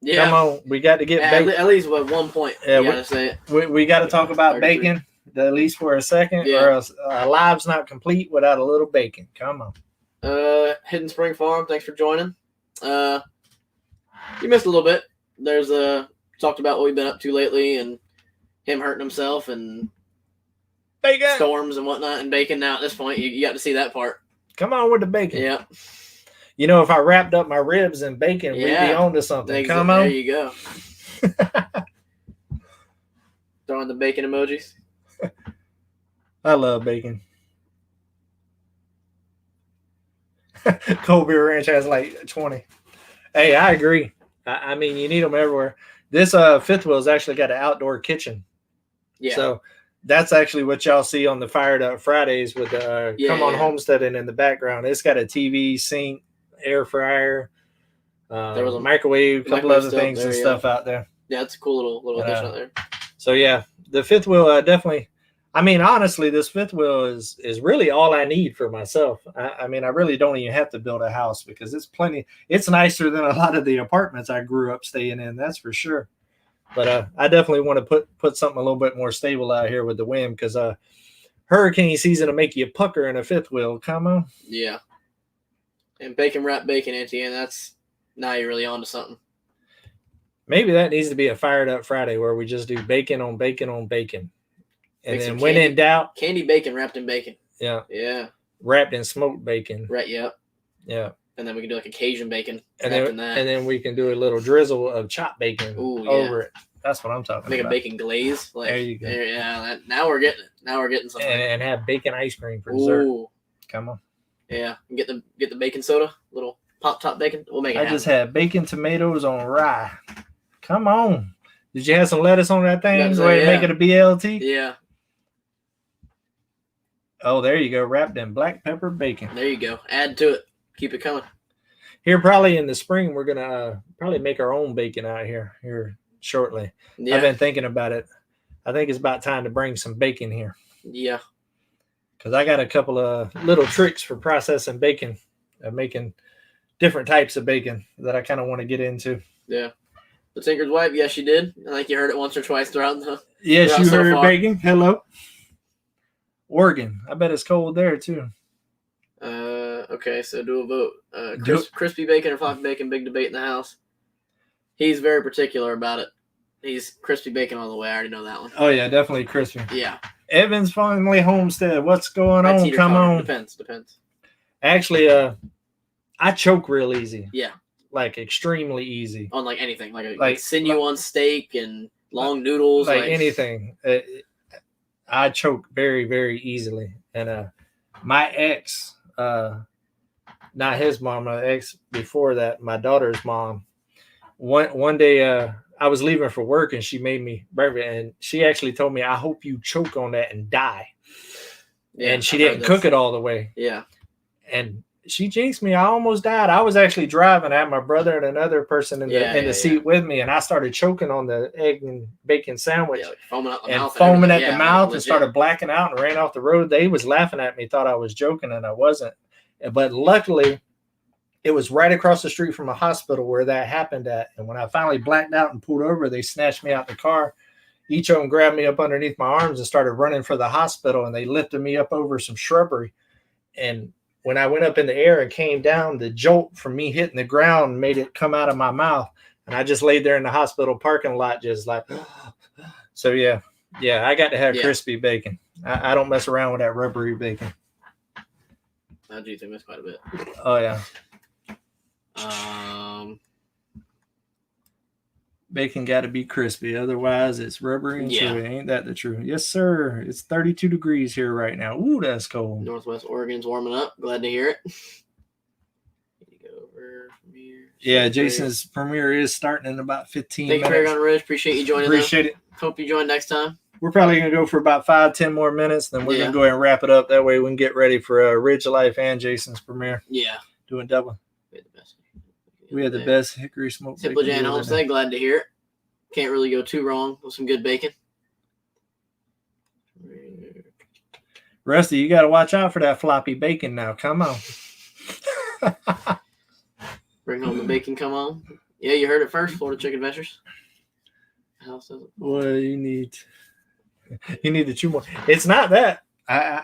Yeah. Come on, we got to get bacon. At least at one point. Yeah, you gotta say it. We got to talk about bacon at least for a second, or else live's not complete without a little bacon. Come on. Hidden Spring Farm, thanks for joining. You missed a little bit. There's talked about what we've been up to lately and him hurting himself and bacon storms and whatnot and bacon. Now at this point, you got to see that part. Come on with the bacon. Yeah. If I wrapped up my ribs in bacon, we'd be on to something. Come on. There you go. Throwing the bacon emojis. I love bacon. Cold Beer Ranch has like 20. Hey, I agree. I mean, you need them everywhere. This fifth wheel's actually got an outdoor kitchen. Yeah. So that's actually what y'all see on the Fired Up Fridays with the Homesteading in the background. It's got a TV, sink, air fryer, there was a microwave, a couple other things and stuff out there. Yeah, it's a cool little addition out there. So yeah, the fifth wheel definitely. I mean, honestly, this fifth wheel is really all I need for myself. I mean, I really don't even have to build a house because it's plenty. It's nicer than a lot of the apartments I grew up staying in. That's for sure. But I definitely want to put something a little bit more stable out here with the wind because hurricane season to make you pucker in a fifth wheel. Come on. Yeah. And bacon wrap bacon, Auntie, and that's now you're really on to something. Maybe that needs to be a Fired Up Friday where we just do bacon on bacon on bacon. And make then when in doubt. Candy bacon wrapped in bacon. Yeah. Yeah. Wrapped in smoked bacon. Right, yeah. Yeah. And then we can do like a Cajun bacon. And then we can do a little drizzle of chopped bacon over it. That's what I'm talking about. Make a bacon glaze. Like, there you go. Now we're getting it. Now we're getting something. And have bacon ice cream for dessert. Ooh. Come on. Yeah. And get the bacon soda. Little pop top bacon. We'll make it happen. Just had bacon tomatoes on rye. Come on. Did you have some lettuce on that thing? Make it a BLT? Yeah. Oh, there you go. Wrapped in black pepper bacon. There you go. Add to it. Keep it coming. Here, probably in the spring, we're going to probably make our own bacon out here shortly. Yeah. I've been thinking about it. I think it's about time to bring some bacon here. Yeah. Because I got a couple of little tricks for processing bacon and making different types of bacon that I kind of want to get into. Yeah. The Tinker's Wife, yes, she did. I think you heard it once or twice throughout the. Yes, you heard bacon. Hello. Oregon. I bet it's cold there too. Okay, so do a vote. Crispy bacon or flock bacon, big debate in the house. He's very particular about it. He's crispy bacon all the way. I already know that one. Oh yeah, definitely crispy. Yeah. Evans Family Homestead. What's going on? Come on. Depends. Actually, I choke real easy. Yeah. Like extremely easy. On like anything, like sinew on steak and long noodles, like anything. I choke very, very easily. And my ex, not his mom, my ex before that, my daughter's mom. One day, I was leaving for work and she made me breakfast, and she actually told me, "I hope you choke on that and die." Yeah, and she didn't cook it all the way. Yeah, and she jinxed me. I almost died. I was actually driving. I had my brother and another person in the seat with me, and I started choking on the egg and bacon sandwich, like foaming out the and mouth, foaming at the mouth, and started blacking out and ran off the road. They was laughing at me, thought I was joking, and I wasn't. But luckily, it was right across the street from a hospital where that happened at. And when I finally blacked out and pulled over, they snatched me out the car. Each of them grabbed me up underneath my arms and started running for the hospital, and they lifted me up over some shrubbery. And when I went up in the air and came down, the jolt from me hitting the ground made it come out of my mouth. And I just laid there in the hospital parking lot, just like, so yeah. Yeah, I got to have crispy bacon. I don't mess around with that rubbery bacon. I do think that's quite a bit. Oh, yeah. Bacon got to be crispy. Otherwise, it's rubbery and chewy. Ain't that the truth? Yes, sir. It's 32 degrees here right now. Ooh, that's cold. Northwest Oregon's warming up. Glad to hear it. Go over from here. Yeah, Jason's premiere is starting in about 15 minutes. Thank you, Paragon Ridge. Appreciate you joining us. Appreciate it. Hope you join next time. We're probably going to go for about 5-10 more minutes. Then we're going to go ahead and wrap it up. That way we can get ready for Ridge Life and Jason's premiere. Yeah. Doing double. We had the best hickory smoked Simple J and Homestead. Glad to hear it. Can't really go too wrong with some good bacon. Rusty, you got to watch out for that floppy bacon now. Come on. Bring home the bacon. Come on. Yeah, you heard it first. Florida Chicken Adventures. How else does it? Well, you need to chew more. It's not that. I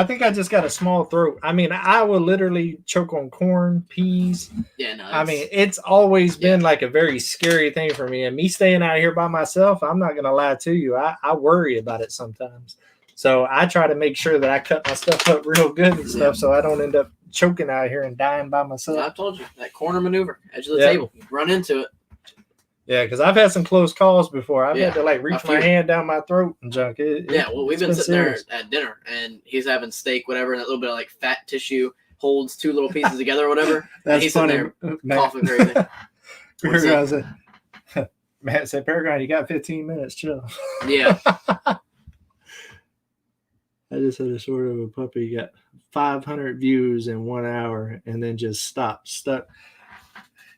think I just got a small throat. I mean, I will literally choke on corn, peas. Yeah, no. I mean, it's always been like a very scary thing for me. And me staying out here by myself, I'm not gonna lie to you. I worry about it sometimes. So I try to make sure that I cut my stuff up real good and stuff, so I don't end up choking out here and dying by myself. I told you that corner maneuver, edge of the table, run into it. Yeah, because I've had some close calls before. I've had to like reach my hand down my throat and junk. Well, we've been sitting there at dinner, and he's having steak, whatever, and that little bit of like fat tissue holds two little pieces together or whatever. That's he's funny. Sitting there coughing crazy. Paragon said, Matt said, Paragon, you got 15 minutes, chill. Yeah. I just had a sort of a puppy, got 500 views in 1 hour, and then just stuck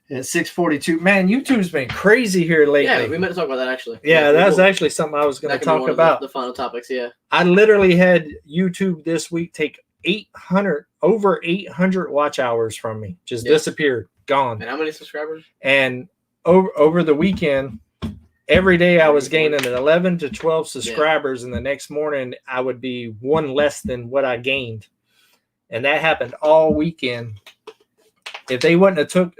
at 6:42. Man, YouTube's been crazy here lately. Yeah, we meant to talk about that actually. Yeah, that's actually something I was going to talk about. The final topics, yeah. I literally had YouTube this week take over 800 watch hours from me. Just disappeared, gone. And how many subscribers? And over the weekend, every day I was gaining 11 to 12 subscribers, and the next morning I would be one less than what I gained. And that happened all weekend. If they wouldn't have took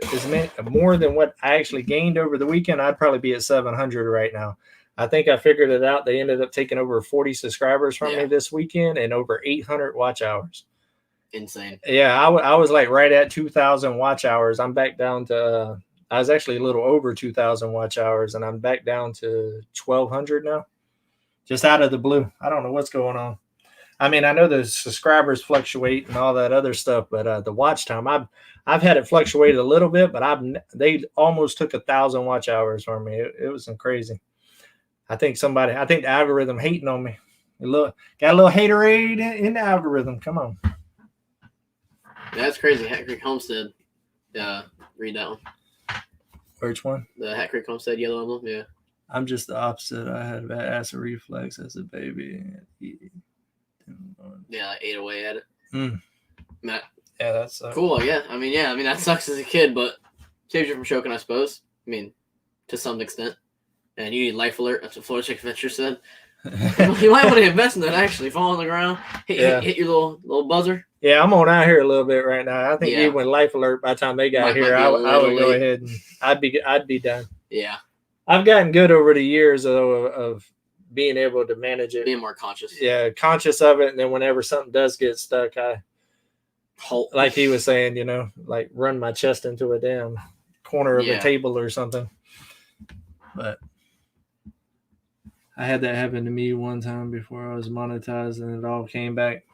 more than what I actually gained over the weekend, I'd probably be at 700 right now. I think I figured it out. They ended up taking over 40 subscribers from me this weekend and over 800 watch hours. Insane. Yeah, I was like right at 2,000 watch hours. I'm back down to I was actually a little over 2,000 watch hours, and I'm back down to 1,200 now. Just out of the blue. I don't know what's going on. I mean, I know the subscribers fluctuate and all that other stuff, but the watch time, I've had it fluctuate a little bit, but they almost took 1,000 watch hours from me. It was crazy. I think the algorithm hating on me. Got a little haterade in the algorithm. Come on. That's crazy. Hat Creek Homestead. Read that one. Which one? The Hat Creek Homestead yellow emblem. Yeah. I'm just the opposite. I had acid reflux as a baby. Yeah, I ate away at it. Matt. Yeah, that's cool. Yeah, I mean, that sucks as a kid, but saves you from choking, I suppose. I mean, to some extent. And you need Life Alert. That's what Florida Chicken Adventure said. You might want to invest in that. Actually, fall on the ground, hit your little buzzer. Yeah, I'm on out here a little bit right now. I think even with Life Alert, by the time they got here, I would go ahead and I'd be done. Yeah, I've gotten good over the years of being able to manage it, being more conscious. Yeah, conscious of it, and then whenever something does get stuck, I halt. Like he was saying, like run my chest into a damn corner of a table or something. But I had that happen to me one time before I was monetized, and it all came back.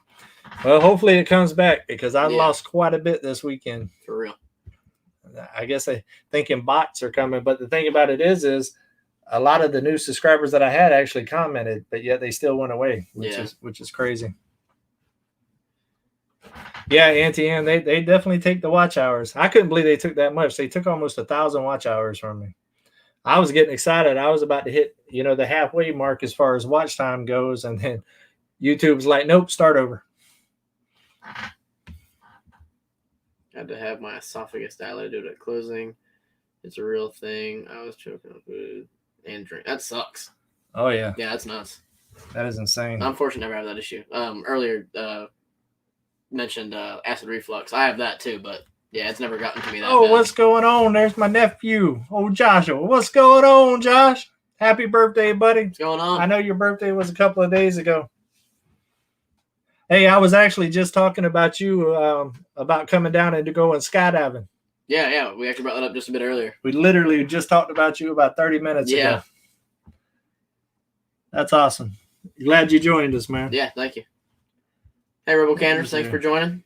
Well, hopefully it comes back because I lost quite a bit this weekend. For real. I guess I thinking bots are coming, but the thing about it is a lot of the new subscribers that I had actually commented, but yet they still went away, which is crazy. Yeah, Auntie Ann, they definitely take the watch hours. I couldn't believe they took that much. They took almost 1,000 watch hours from me. I was getting excited. I was about to hit, the halfway mark as far as watch time goes, and then YouTube's like, nope, start over. Had to have my esophagus dilated at closing. It's a real thing. I was choking on food and drink. That sucks. Oh yeah. Yeah, that's nuts. That is insane. I'm fortunate to never have that issue. Earlier, mentioned acid reflux. I have that too, but yeah, it's never gotten to me that Oh, bad. what's going on? There's my nephew. Oh, Joshua. What's going on, Josh? Happy birthday, buddy. What's going on? I know your birthday was a couple of days ago. Hey, I was actually just talking about you about coming down and to going skydiving. Yeah. We actually brought that up just a bit earlier. We literally just talked about you about 30 minutes ago. That's awesome. Glad you joined us, man. Yeah, thank you. Hey, Rebel Canners, thanks for joining.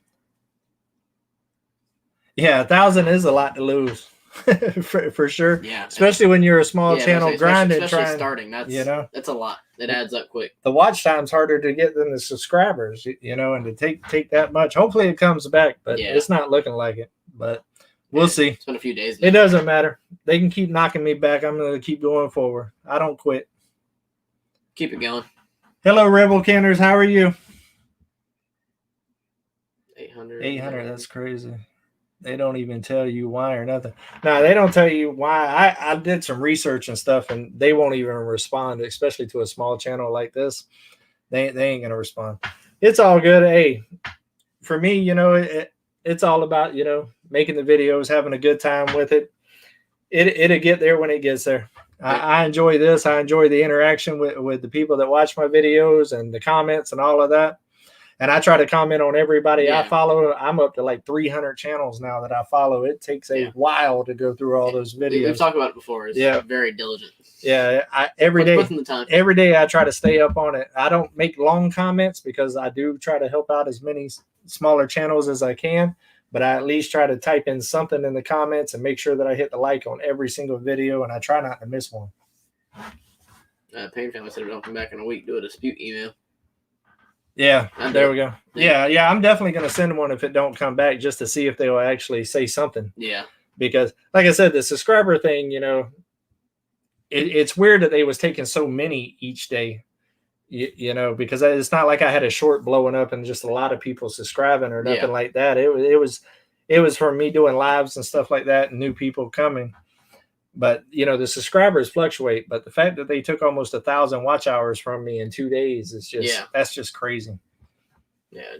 Yeah, 1,000 is a lot to lose. for sure. Yeah. Especially when you're a small channel grinding. Especially starting. That's a lot. It adds up quick. The watch time's harder to get than the subscribers, and to take that much. Hopefully it comes back, but it's not looking like it. But we'll see. It's been a few days now. It doesn't matter. They can keep knocking me back. I'm going to keep going forward. I don't quit. Keep it going. Hello, Rebel Canners. How are you? 800. 800. That's crazy. They don't even tell you why or nothing. No, they don't tell you why. I did some research and stuff, and they won't even respond, especially to a small channel like this. They ain't going to respond. It's all good. Hey, for me, it's all about, making the videos, having a good time with it. It'll get there when it gets there. I enjoy this. I enjoy the interaction with the people that watch my videos and the comments and all of that. And I try to comment on everybody I follow. I'm up to like 300 channels now that I follow. It takes a while to go through all those videos. We've talked about it before. It's very diligent. Yeah, every day I try to stay up on it. I don't make long comments because I do try to help out as many smaller channels as I can. But I at least try to type in something in the comments and make sure that I hit the like on every single video. And I try not to miss one. Pain Family said if don't come back in a week, do a dispute email. Yeah, there we go. Yeah, I'm definitely going to send one if it don't come back just to see if they will actually say something. Yeah. Because, like I said, the subscriber thing, it's weird that they was taking so many each day, because it's not like I had a short blowing up and just a lot of people subscribing or nothing like that. It was from me doing lives and stuff like that and new people coming. But, the subscribers fluctuate. But the fact that they took almost 1,000 watch hours from me in 2 days is that's just crazy. Yeah.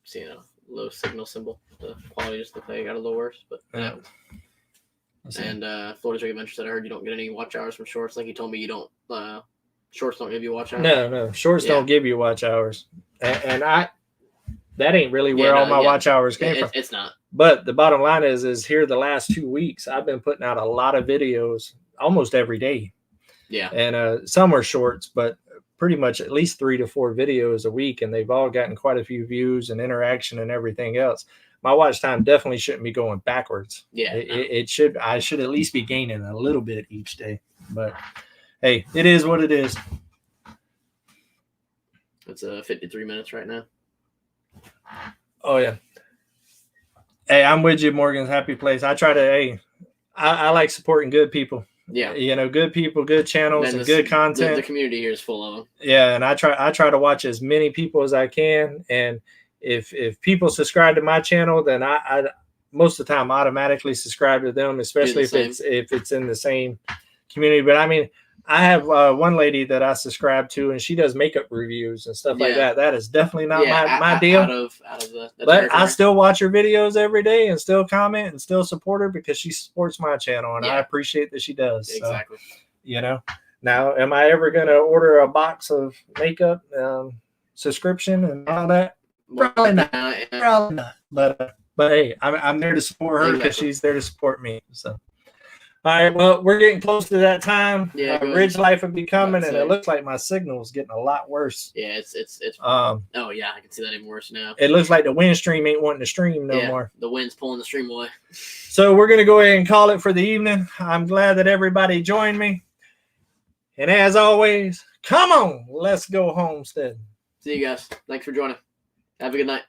Seeing a low signal symbol. The quality just looked like it got a little worse. But And Florida's Rick Adventure said, I heard you don't get any watch hours from shorts. Like he told me you don't, shorts don't give you watch hours. No. Shorts don't give you watch hours. And that ain't really where all my watch hours came from. It's not. But the bottom line is here the last 2 weeks, I've been putting out a lot of videos almost every day. Yeah. And some are shorts, but pretty much at least 3 to 4 videos a week. And they've all gotten quite a few views and interaction and everything else. My watch time definitely shouldn't be going backwards. Yeah. It should. I should at least be gaining a little bit each day. But hey, it is what it is. It's 53 minutes right now. Oh, yeah. Hey, I'm with you, Morgan's Happy Place. I try to, I like supporting good people. Yeah. Good people, good channels, and good content. The community here is full of them. Yeah, and I try to watch as many people as I can. And if people subscribe to my channel, then I most of the time automatically subscribe to them, especially if it's in the same community. But I mean, I have one lady that I subscribe to, and she does makeup reviews and stuff like that. That is definitely not my deal. Out of the territory. I still watch her videos every day and still comment and still support her because she supports my channel, and I appreciate that she does. Exactly. So, now, am I ever going to order a box of makeup subscription and all that? Probably not. Probably not. But hey, I'm there to support her because she's there to support me. So. All right, well, we're getting close to that time. Yeah, Ridge Life will be coming, and it looks like my signal is getting a lot worse. Yeah, it's. Oh yeah, I can see that even worse now. It looks like the wind stream ain't wanting to stream no more. The wind's pulling the stream away. So we're gonna go ahead and call it for the evening. I'm glad that everybody joined me, and as always, come on, let's go homestead. See you guys. Thanks for joining. Have a good night.